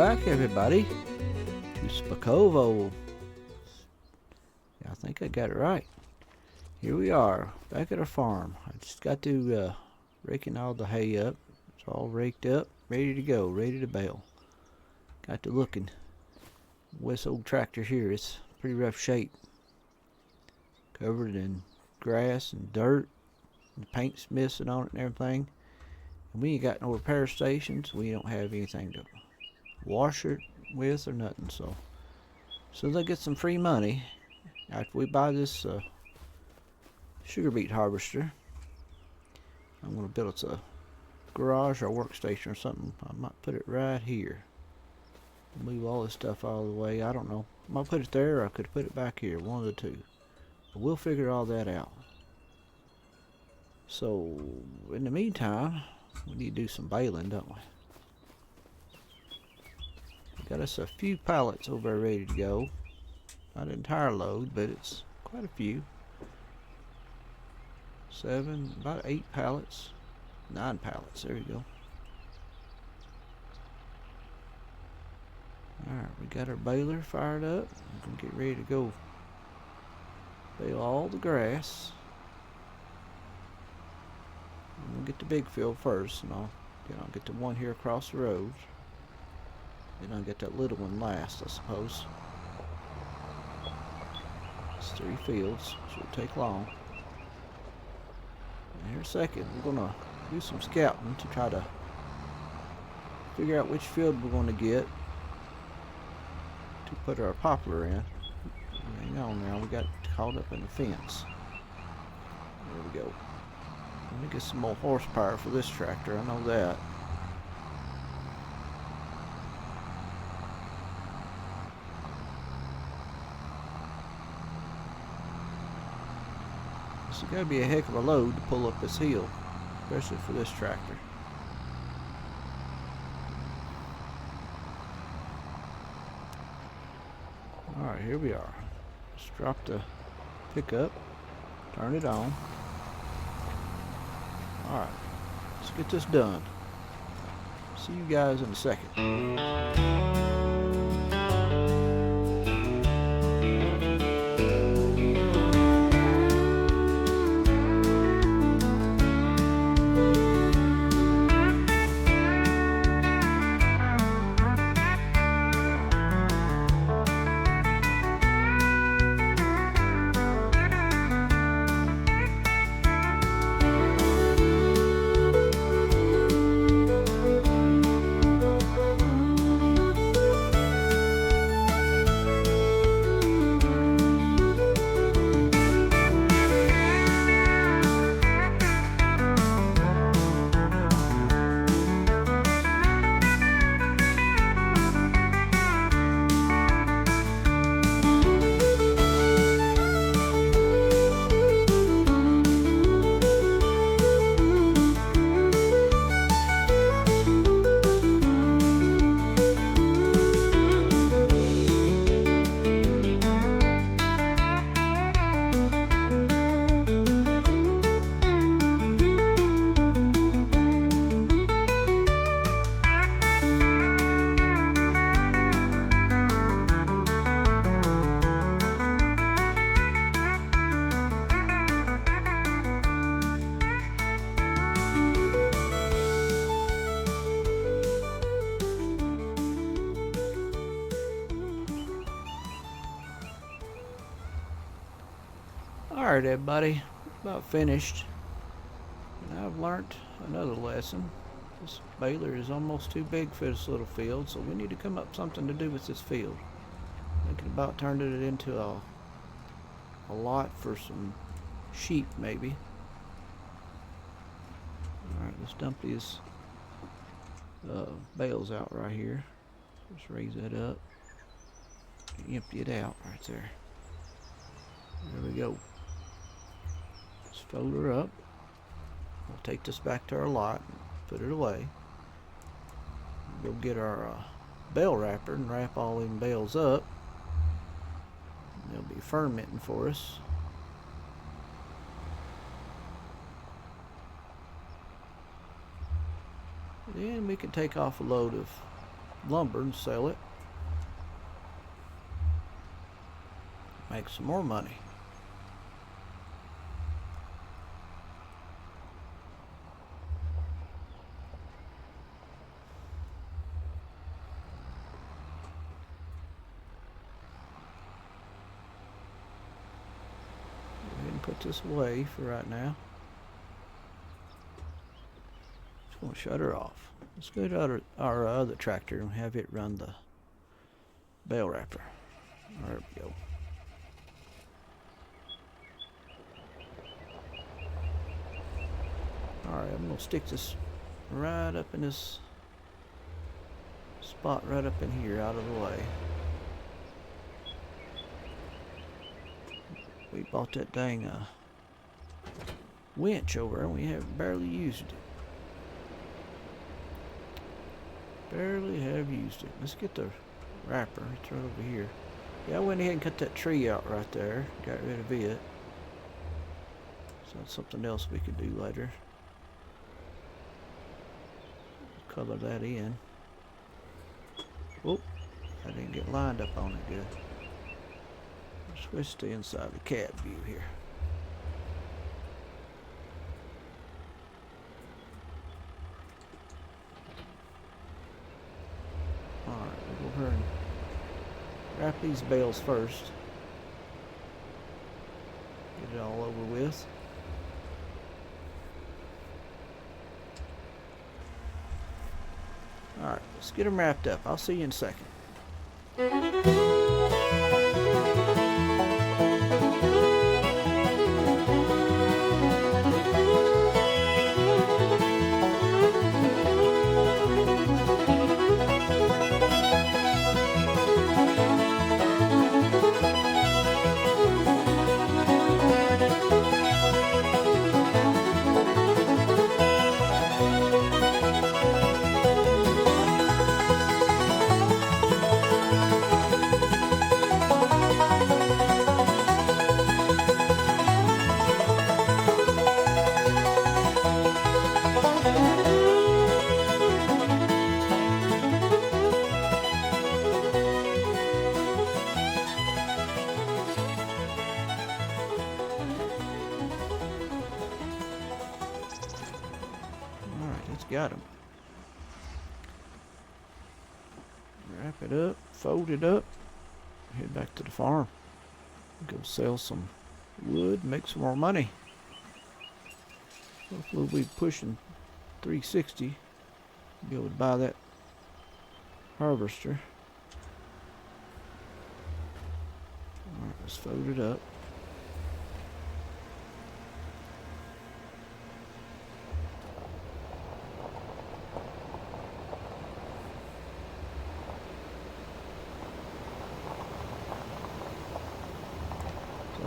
back, everybody, to Szpakowo. Yeah, I think I got it right. Here we are, back at our farm. I just got to raking all the hay up. It's all raked up, ready to go, ready to bale. Got to looking. This old tractor here, it's pretty rough shape. Covered in grass and dirt. And the paint's missing on it and everything. And we ain't got no repair stations. We don't have anything to wash it with or nothing. So as soon as I get some free money, after we buy this sugar beet harvester, I'm going to build us a garage or workstation or something. I might put it right here. Move all this stuff out of the way. I don't know. I might put it there, or I could put it back here. One of the two. But we'll figure all that out. So in the meantime, we need to do some baling, don't we? We got us a few pallets over there ready to go. Not an entire load, but it's quite a few. 7, about 8 pallets. 9 pallets, there you go. Alright, we got our baler fired up. We're going to get ready to go bale all the grass. We'll get the big field first, and I'll get the one here across the road. Then I'll get that little one last, I suppose. It's 3 fields, so it'll take long. And here in a second, we're gonna do some scouting to try to figure out which field we're gonna get to put our poplar in. Hang on now, we got caught up in the fence. There we go. Let me get some more horsepower for this tractor, I know that. This has got to be a heck of a load to pull up this hill, especially for this tractor. Alright, here we are. Let's drop the pickup, turn it on. Alright, let's get this done. See you guys in a second. Alright everybody, about finished. And I've learned another lesson. This baler is almost too big for this little field, so we need to come up with something to do with this field. Thinking about turning it into a lot for some sheep maybe. Alright, let's dump these bales out right here. Just raise that up. Empty it out right there. There we go. Let's fold her up. We'll take this back to our lot and put it away. Go get our bale wrapper and wrap all them bales up. They'll be fermenting for us. Then we can take off a load of lumber and sell it. Make some more money. Go ahead and put this away for right now. Just gonna shut her off. Let's go to our other tractor and have it run the bale wrapper. There we go. Alright, I'm going to stick this right up in this spot right up in here out of the way. We bought that dang winch over and we have barely used it. Barely have used it. Let's get the wrapper. It's right over here. Yeah, I went ahead and cut that tree out right there. Got rid of it. So that's something else we could do later. Color that in. Oh, I didn't get lined up on it good. Switch to inside the cab view here. Alright, we'll go ahead and wrap these bales first. Get it all over with. Alright, let's get them wrapped up. I'll see you in a second. Got them. Wrap it up, fold it up, head back to the farm. Go sell some wood, make some more money. Hopefully we'll be pushing 360. Be able to buy that harvester. Alright, let's fold it up.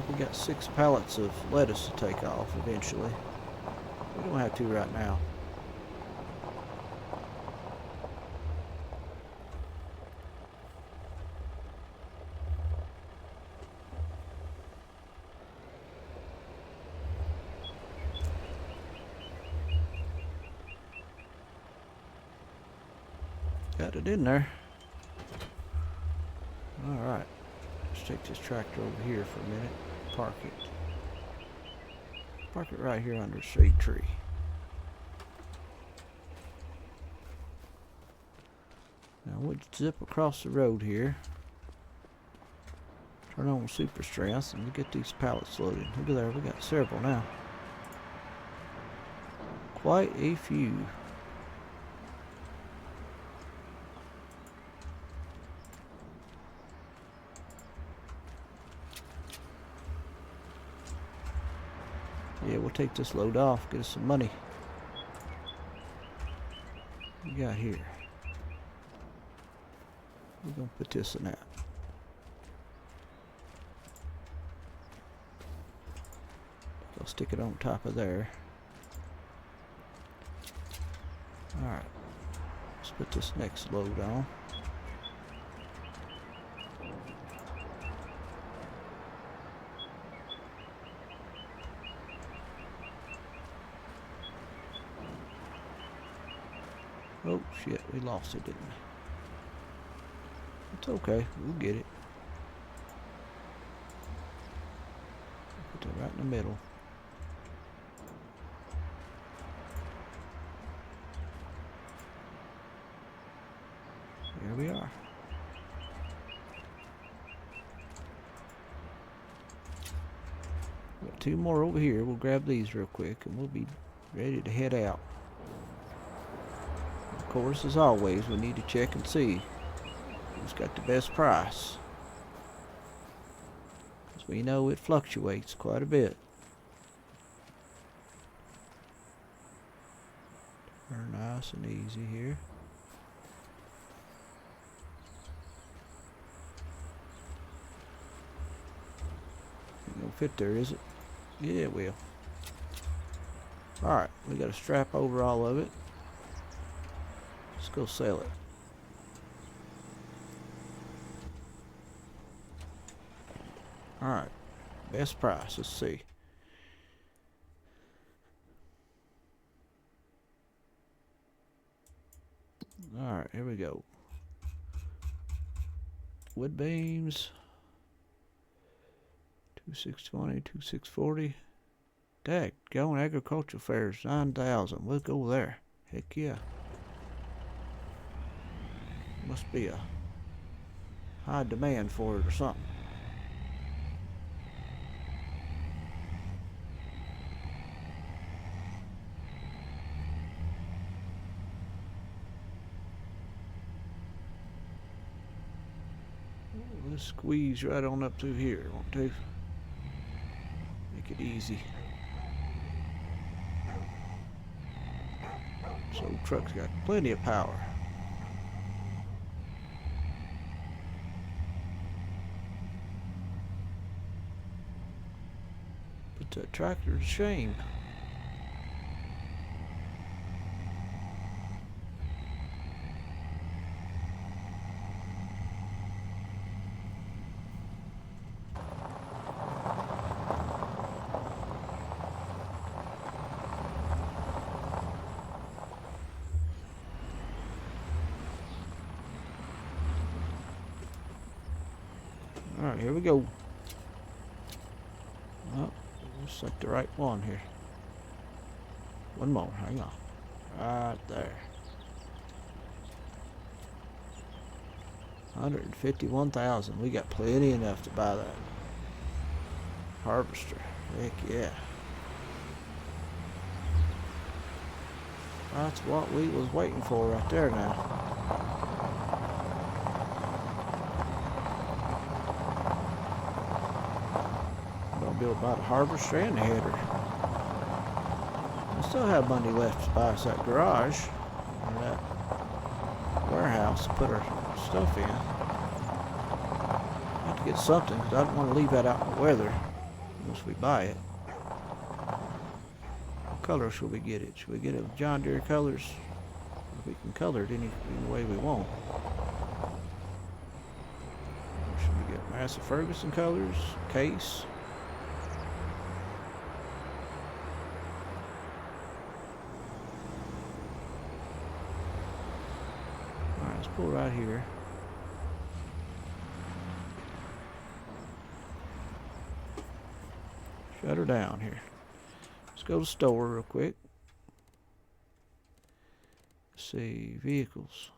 We got 6 pallets of lettuce to take off eventually. We don't have to right now. Got it in there. Alright. Let's take this tractor over here for a minute. Park it right here under a shade tree. Now we'll zip across the road here, turn on super strength, and we'll get these pallets loaded. Look at there, we got several now. Quite a few. Yeah, we'll take this load off, get us some money. What we got here? We're gonna put this in that. I'll stick it on top of there. Alright, let's put this next load on. Oh shit, we lost it, didn't we? It's okay. We'll get it. Put that right in the middle. Here we are. Got two more over here. We'll grab these real quick and we'll be ready to head out. Of course, as always, we need to check and see who's got the best price. Because we know it fluctuates quite a bit. They're nice and easy here. Ain't gonna fit there, is it? Yeah, it will. Alright, we got a strap over all of it. Let's go sell it. Alright, best price, let's see. Alright, here we go. Wood beams. 2620, 2640. Dag, going agricultural fairs, 9,000. We'll go there. Heck yeah. Must be a high demand for it or something. Let's squeeze right on up through here, won't do? Make it easy. This old truck's got plenty of power. Put that tractor to shame. Alright, here we go. Oh, looks like the right one here. One more, hang on. Right there. 151,000. We got plenty enough to buy that harvester. Heck yeah. That's what we was waiting for right there now. Be able to buy the harvester and the header. I still have money left to buy us that garage or that warehouse to put our stuff in. I have to get something because I don't want to leave that out in the weather once we buy it. What color should we get it? Should we get it with John Deere colors? We can color it any way we want. Should we get Massey Ferguson colors? Case? Pull right here. Shut her down here. Let's go to the store real quick. Let's see, vehicles.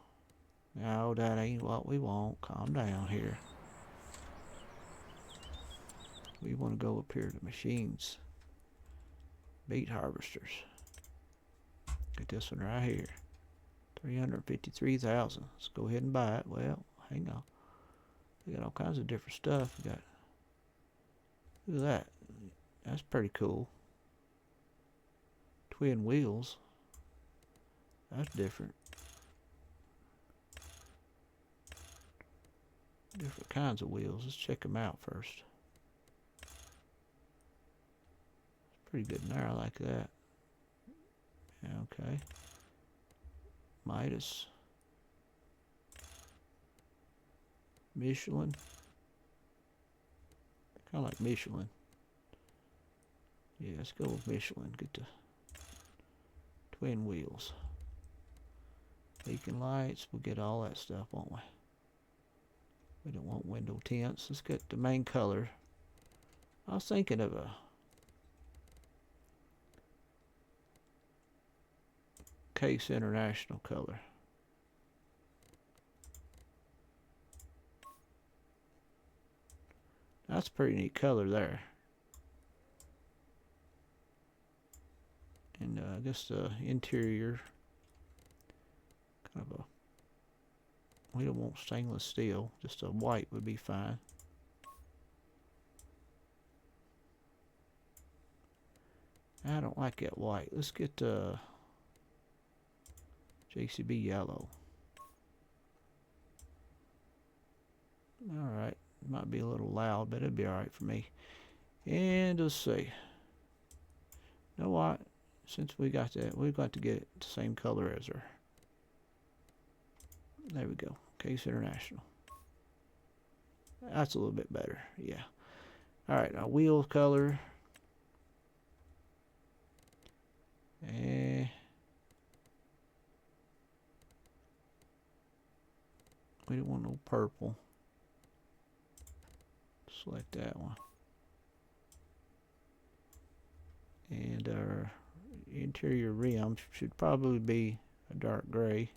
No, that ain't what we want. Calm down here. We want to go up here to machines. Beet harvesters. Get this one right here. 353,000. Let's go ahead and buy it. Well, hang on. We got all kinds of different stuff. We got, look at that. That's pretty cool. Twin wheels. That's different. Different kinds of wheels. Let's check them out first. It's pretty good in there. I like that. Okay. Midas. Michelin. Kind of like Michelin. Yeah, let's go with Michelin. Get the twin wheels. Beacon lights. We'll get all that stuff, won't we? We don't want window tints. Let's get the main color. I was thinking of a Case International color. That's a pretty neat color there. And I guess the interior, kind of a, we don't want stainless steel, just a white would be fine. I don't like that white. Let's get JCB yellow. Alright, might be a little loud, but it'll be alright for me. And let's see. You know what? Since we got that, we've got to get it the same color as her. There we go. Case International. That's a little bit better. Yeah. Alright, now wheel color. We don't want no purple. Select that one. And our interior rim should probably be a dark gray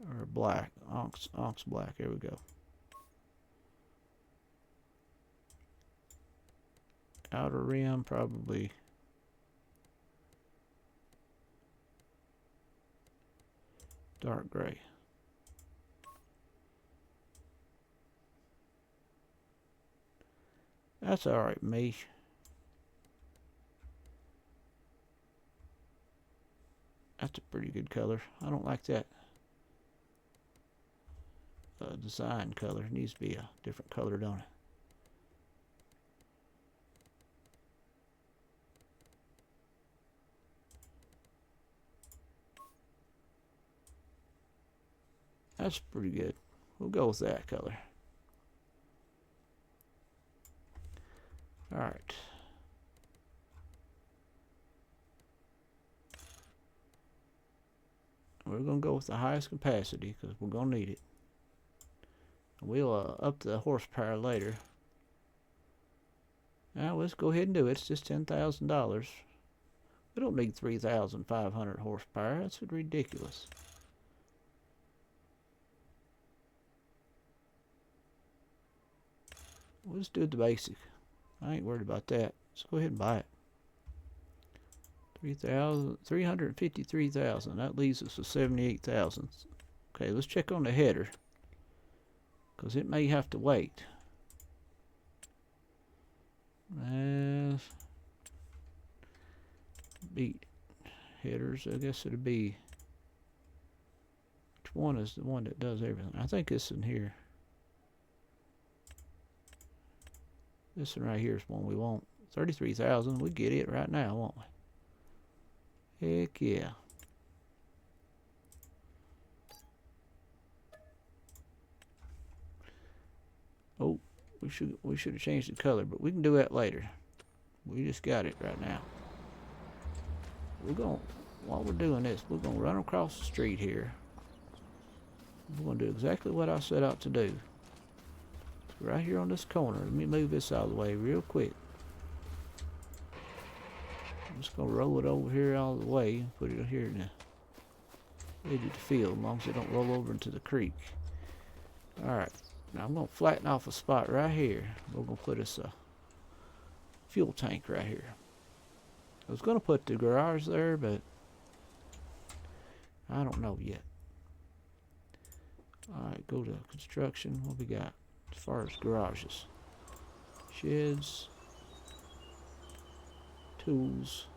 or black, onyx black. There we go. Outer rim probably dark gray. That's alright, me. That's a pretty good color. I don't like that design color. It needs to be a different color, don't it? That's pretty good. We'll go with that color. Alright. We're going to go with the highest capacity because we're going to need it. We'll up the horsepower later. Now let's go ahead and do it. It's just $10,000. We don't need 3,500 horsepower. That's ridiculous. We'll just do the basic. I ain't worried about that. Let's go ahead and buy it. 353,000. That leaves us with 78,000. Okay, let's check on the header, because it may have to wait. Beet headers. I guess it'll be. Which one is the one that does everything? I think this in here. This one right here is one we want. 33,000. We get it right now, won't we? Heck yeah. Oh, we should have changed the color, but we can do that later. We just got it right now. While we're doing this, we're gonna run across the street here. We're gonna do exactly what I set out to do. Right here on this corner. Let me move this out of the way real quick. I'm just gonna roll it over here out of the way and put it here in the edge of the field, as long as it don't roll over into the creek. Alright, now I'm gonna flatten off a spot right here. We're gonna put us a fuel tank right here. I was gonna put the garage there, but I don't know yet. Alright, go to construction. What we got as far as garages? Sheds, tools.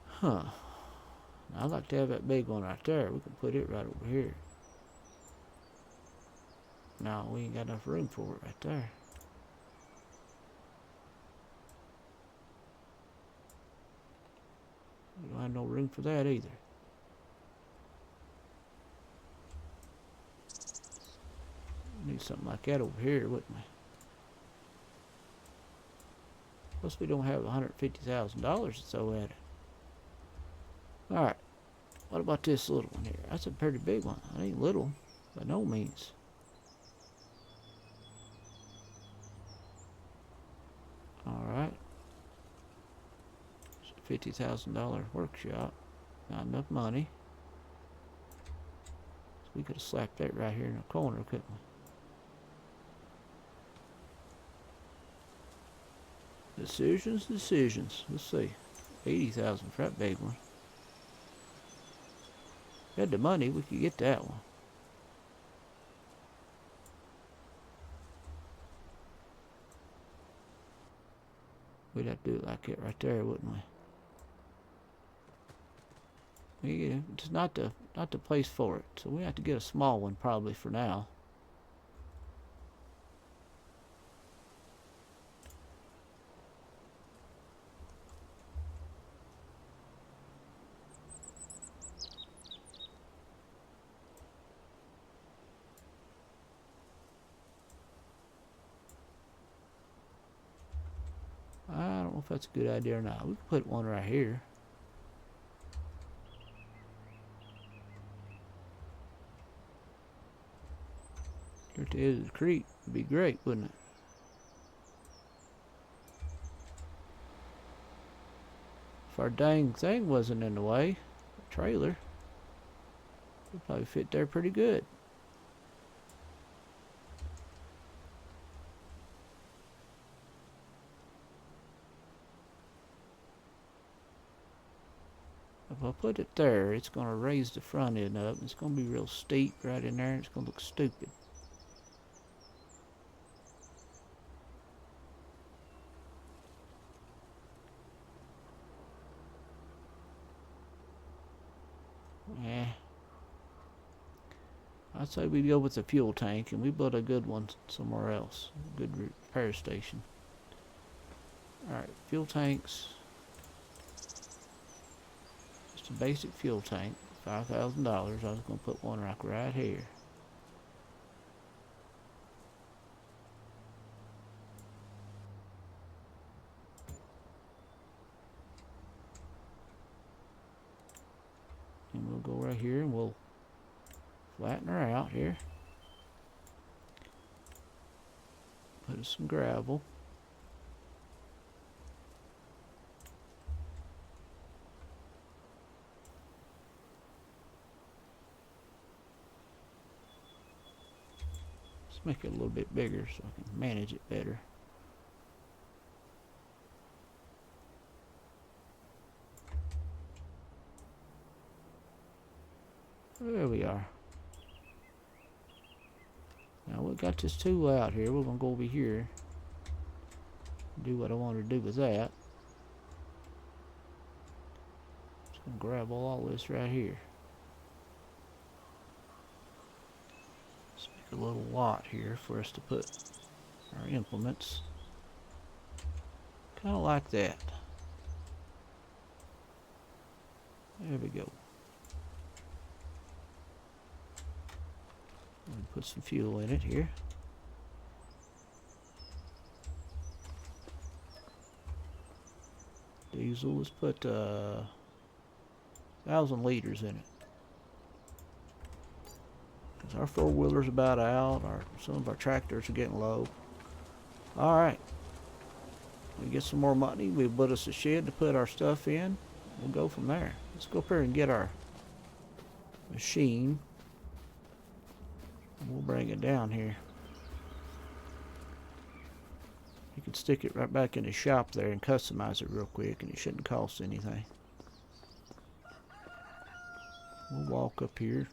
Huh. I'd like to have that big one right there. We can put it right over here. No, we ain't got enough room for it right there. We don't have no room for that either. Need something like that over here, wouldn't we? Plus we don't have $150,000 to throw at it. Alright. What about this little one here? That's a pretty big one. It ain't little by no means. Alright. It's a $50,000 workshop. Not enough money. So we could have slapped that right here in the corner, couldn't we? Decisions. Let's see. 80,000 for that big one. If we had the money, we could get that one. We'd have to do it like it right there, wouldn't we? It's not the place for it, so we have to get a small one probably for now. I don't know if that's a good idea or not. We could put one right here. Here at the edge of the creek would be great, wouldn't it? If our dang thing wasn't in the way, the trailer would probably fit there pretty good. If I put it there, it's going to raise the front end up. It's going to be real steep right in there. It's going to look stupid. Yeah. I'd say we go with the fuel tank and we build a good one somewhere else. A good repair station. Alright, fuel tanks. Just a basic fuel tank. $5,000. I was going to put one right here. And we'll go right here and we'll flatten her out here. Put some gravel. Let's make it a little bit bigger so I can manage it better. There we are. Now we got this tool out here. We're going to go over here and do what I want to do with that. Just going to grab all this right here. Let's make a little lot here for us to put our implements. Kind of like that. There we go. Put some fuel in it here. Diesel, let's put 1,000 liters in it. Because our four-wheeler's about out. Some of our tractors are getting low. Alright. We get some more money. We build us a shed to put our stuff in. We'll go from there. Let's go up here and get our machine. We'll bring it down here. You can stick it right back in the shop there and customize it real quick, and it shouldn't cost anything. We'll walk up here.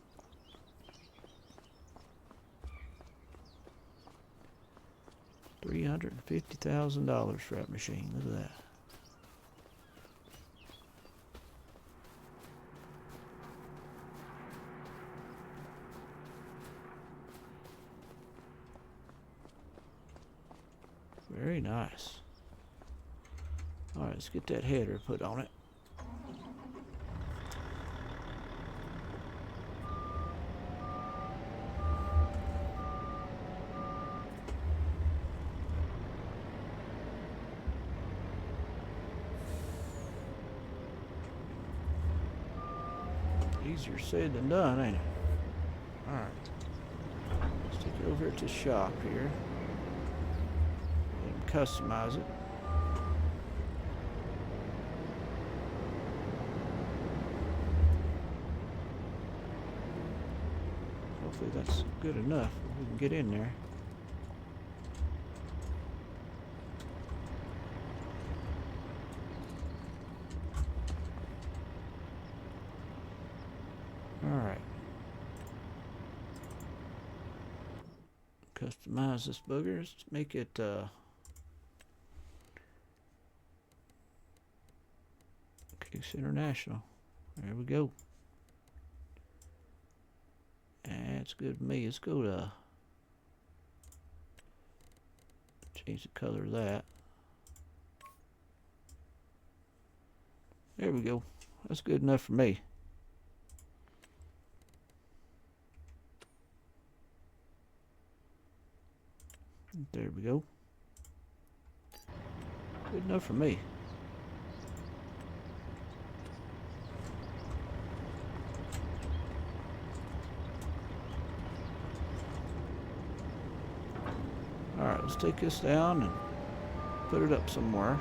$350,000 for that machine. Look at that. Very nice. Alright, let's get that header put on it. Easier said than done, ain't it? Alright. Let's take it over to shop here. And customize it. Hopefully that's good enough. We can get in there. Alright. Customize this booger. Let's make it Kicks International. There we go. That's good for me. Let's go to change the color of that. There we go. That's good enough for me. There we go. Good enough for me. Alright, let's take this down and put it up somewhere.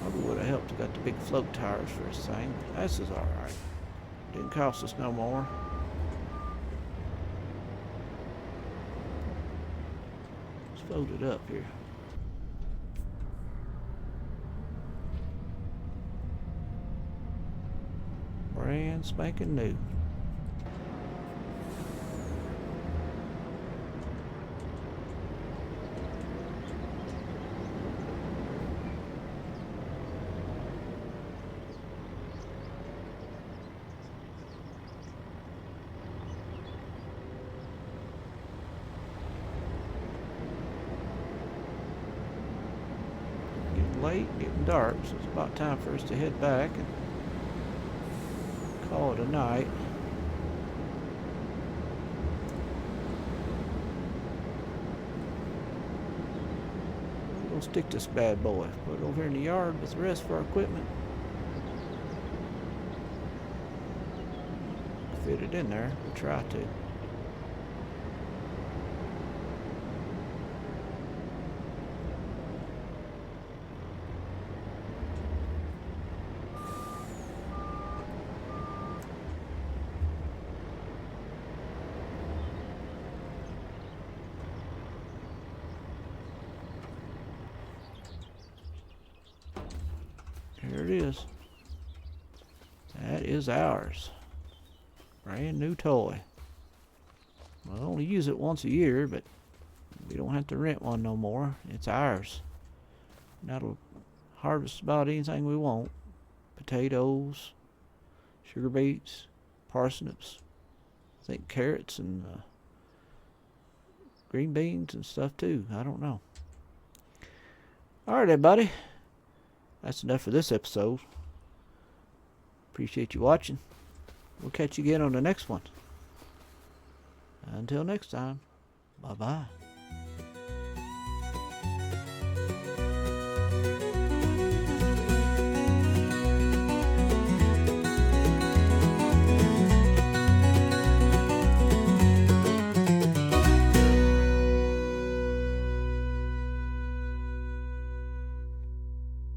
Probably would have helped to got the big float tires for this thing. This is alright. Didn't cost us no more. Let's float it up here. Brand spanking new. Late, getting dark, so it's about time for us to head back and call it a night. We'll stick this bad boy, put it over here in the yard with the rest of our equipment. Fit it in there, we'll try to. Here it is. That is ours. Brand new toy. We'll only use it once a year, but we don't have to rent one no more. It's ours. That'll harvest about anything we want. Potatoes, sugar beets, parsnips, I think carrots and green beans and stuff too. I don't know. Alright everybody. That's enough for this episode. Appreciate you watching. We'll catch you again on the next one. Until next time, bye-bye.